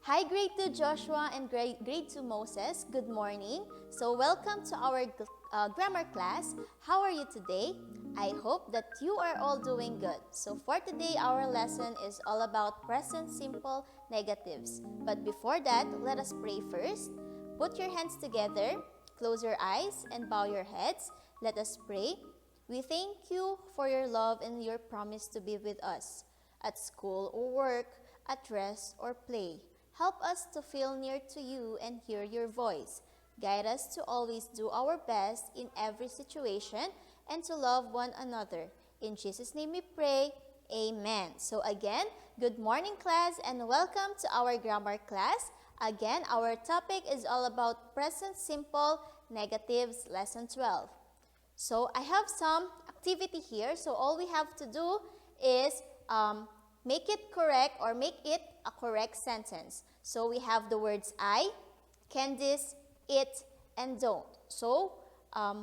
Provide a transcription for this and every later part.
Hi grade 2 Joshua and grade 2 Moses, good morning. So welcome to our grammar class. How are you today? I hope that you are all doing good. So for today, our lesson is all about present simple negatives. But before that, let us pray first. Put your hands together, close your eyes, and bow your heads. Let us pray. We thank you for your love and your promise to be with us at school or work, at rest or play. Help us to feel near to you and hear your voice. Guide us to always do our best in every situation and to love one another. In Jesus' name we pray, Amen. So again, good morning class and welcome to our grammar class. Again, our topic is all about present simple negatives, lesson 12. So I have some activity here. So all we have to do is make it correct or make it a correct sentence. So we have the words I, Candice, it, and don't. So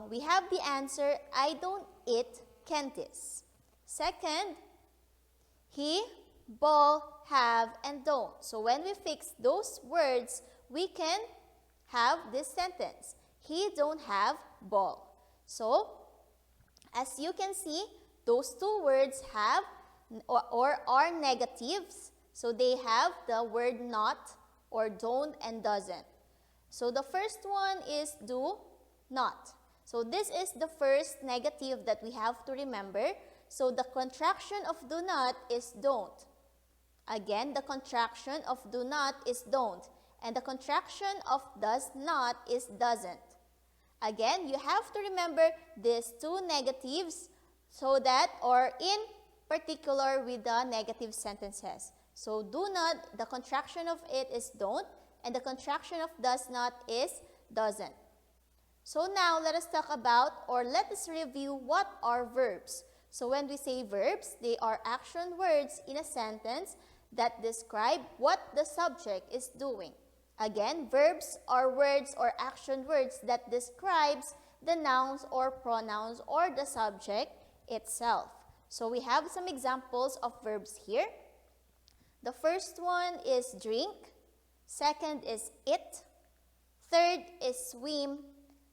we have the answer, I don't eat Candice. Second, he, ball, have, and don't. So when we fix those words, we can have this sentence. He don't have ball. So as you can see, those two words have or are negatives. So they have the word not or don't and doesn't. So the first one is do not. So this is the first negative that we have to remember. So the contraction of do not is don't. Again, the contraction of do not is don't. And the contraction of does not is doesn't. Again, you have to remember these two negatives so that or in particular with the negative sentences. So do not, the contraction of it is don't, and the contraction of does not is doesn't. So now let us talk about or let us review what are verbs. So when we say verbs, they are action words in a sentence that describe what the subject is doing. Again, verbs are words or action words that describes the nouns or pronouns or the subject itself. So we have some examples of verbs here. The first one is drink, second is eat, third is swim,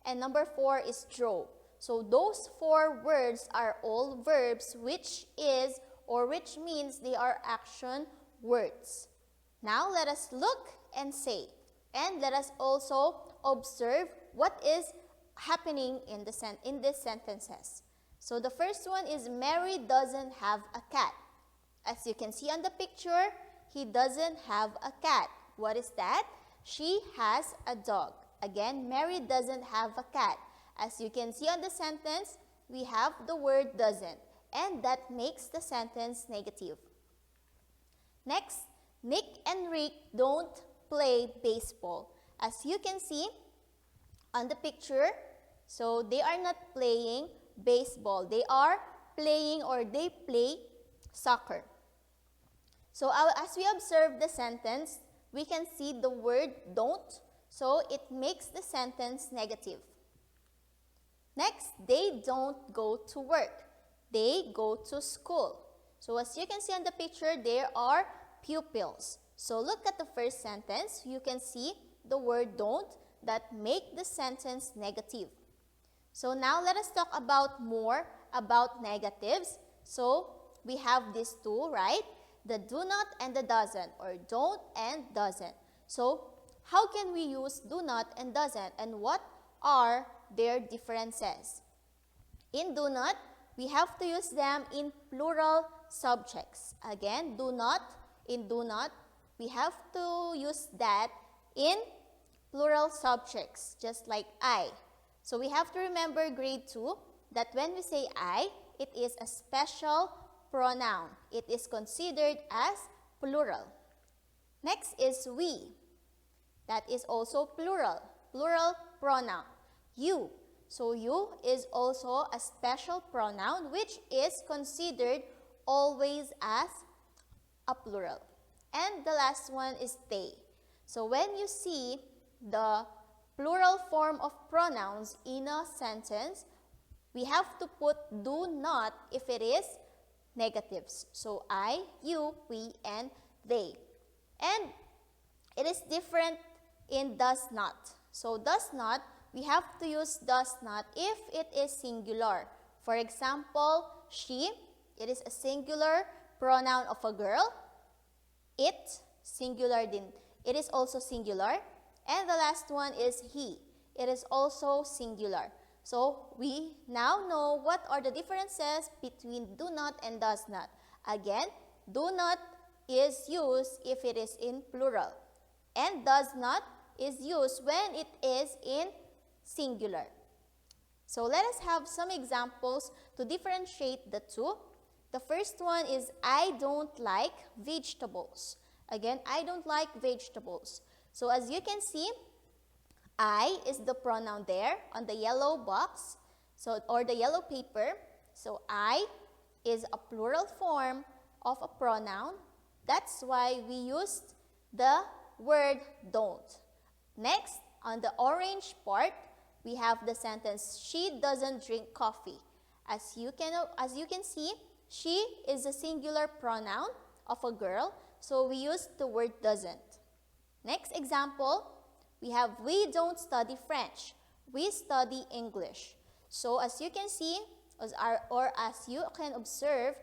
and number 4 is draw. So those 4 words are all verbs which is or which means they are action words. Now let us look and say, and let us also observe what is happening in these sentences. So the first one is Mary doesn't have a cat. As you can see on the picture, he doesn't have a cat. What is that? She has a dog. Again, Mary doesn't have a cat. As you can see on the sentence, we have the word doesn't, and that makes the sentence negative. Next, Nick and Rick don't play baseball. As you can see on the picture, so they are not playing baseball. They are playing or they play soccer. So as we observe the sentence, we can see the word don't, so it makes the sentence negative. Next, they don't go to work. They go to school. So as you can see on the picture, there are pupils. So look at the first sentence. You can see the word don't that make the sentence negative. So now let us talk about more about negatives. So we have these two, right? The do not and the doesn't, or don't and doesn't. So how can we use do not and doesn't, and what are their differences? In do not, we have to use them in plural subjects. Again, in do not, we have to use that in plural subjects, just like I. So we have to remember grade 2 that when we say I, it is a special pronoun. It is considered as plural. Next is we. That is also plural pronoun. You. So you is also a special pronoun which is considered always as a plural. And the last one is they. So when you see the plural form of pronouns in a sentence, we have to put do not if it is negatives. So I, you, we, and they. And it is different in does not. So does not, we have to use does not if it is singular. For example, she, it is a singular pronoun of a girl. It, singular din. It is also singular. And the last one is he. It is also singular. So we now know what are the differences between do not and does not. Again, do not is used if it is in plural. And does not is used when it is in singular. So let us have some examples to differentiate the two. The first one is I don't like vegetables. Again, I don't like vegetables. So as you can see, I is the pronoun there on the yellow box, or the yellow paper. So I is a plural form of a pronoun. That's why we used the word don't. Next, on the orange part, we have the sentence, she doesn't drink coffee. As you can see, she is a singular pronoun of a girl, so we use the word doesn't. Next example, we have we don't study French. We study English. So as you can see, as you can observe,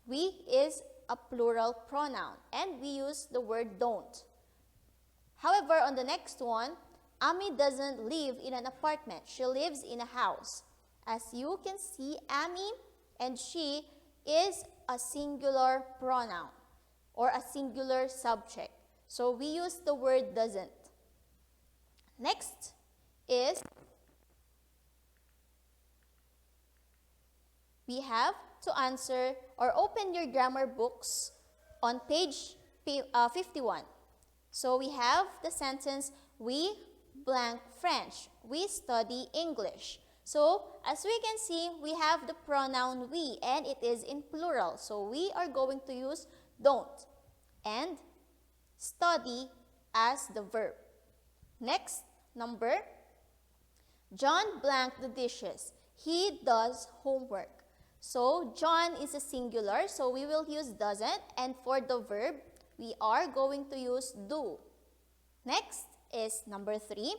we is a plural pronoun and we use the word don't. However, on the next one, Ami doesn't live in an apartment. She lives in a house. As you can see, Ami and she is a singular pronoun or a singular subject. So we use the word doesn't. Next is we have to answer or open your grammar books on page 51. So we have the sentence, we blank French. We study English. So as we can see, we have the pronoun we and it is in plural. So we are going to use don't and study as the verb. Next, number, John blanked the dishes. He does homework. So John is a singular, so we will use doesn't, and for the verb, we are going to use do. Next is number 3.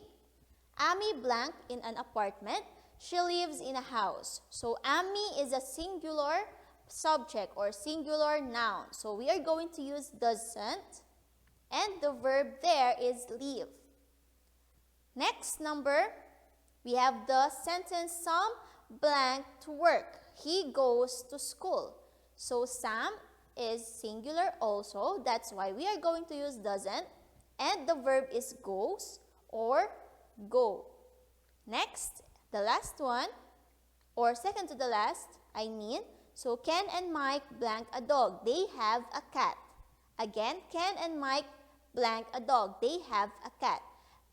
Amy blanked in an apartment. She lives in a house. So Amy is a singular subject or singular noun. So we are going to use doesn't, and the verb there is live. Next number, we have the sentence Sam blank to work. He goes to school. So Sam is singular also. That's why we are going to use doesn't. And the verb is goes or go. Next, the last one, or second to the last, I mean. So Ken and Mike blank a dog. They have a cat. Again, Ken and Mike blank a dog. They have a cat.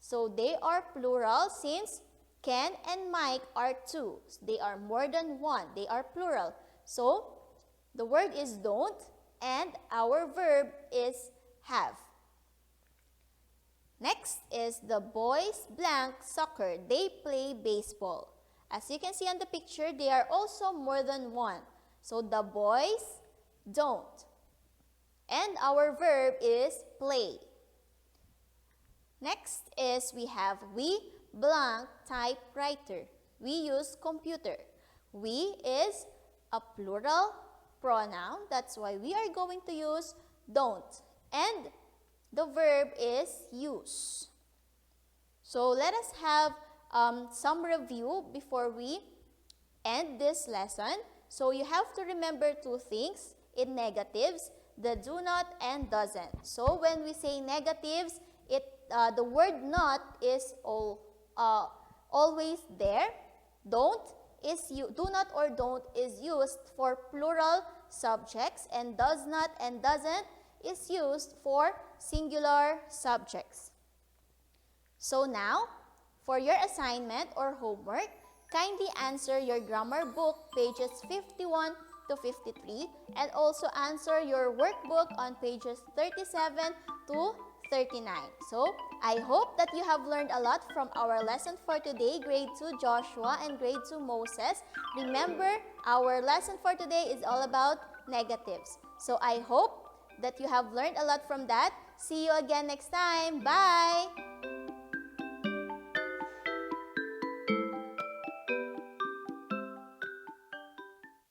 So they are plural since Ken and Mike are two. They are more than one. They are plural. So the word is don't and our verb is have. Next is the boys blank soccer. They play baseball. As you can see on the picture, they are also more than one. So the boys don't. And our verb is play. Next is we have we blank typewriter. We use computer. We is a plural pronoun. That's why we are going to use don't. And the verb is use. So let us have some review before we end this lesson. So you have to remember two things in negatives, the do not and doesn't. So when we say negatives, the word not is always there. Do not or don't is used for plural subjects, and does not and doesn't is used for singular subjects. So now, for your assignment or homework, kindly answer your grammar book pages 51 to 53 and also answer your workbook on pages 37 to 39. So, I hope that you have learned a lot from our lesson for today, grade 2 Joshua and grade 2 Moses. Remember, our lesson for today is all about negatives. So, I hope that you have learned a lot from that. See you again next time. Bye!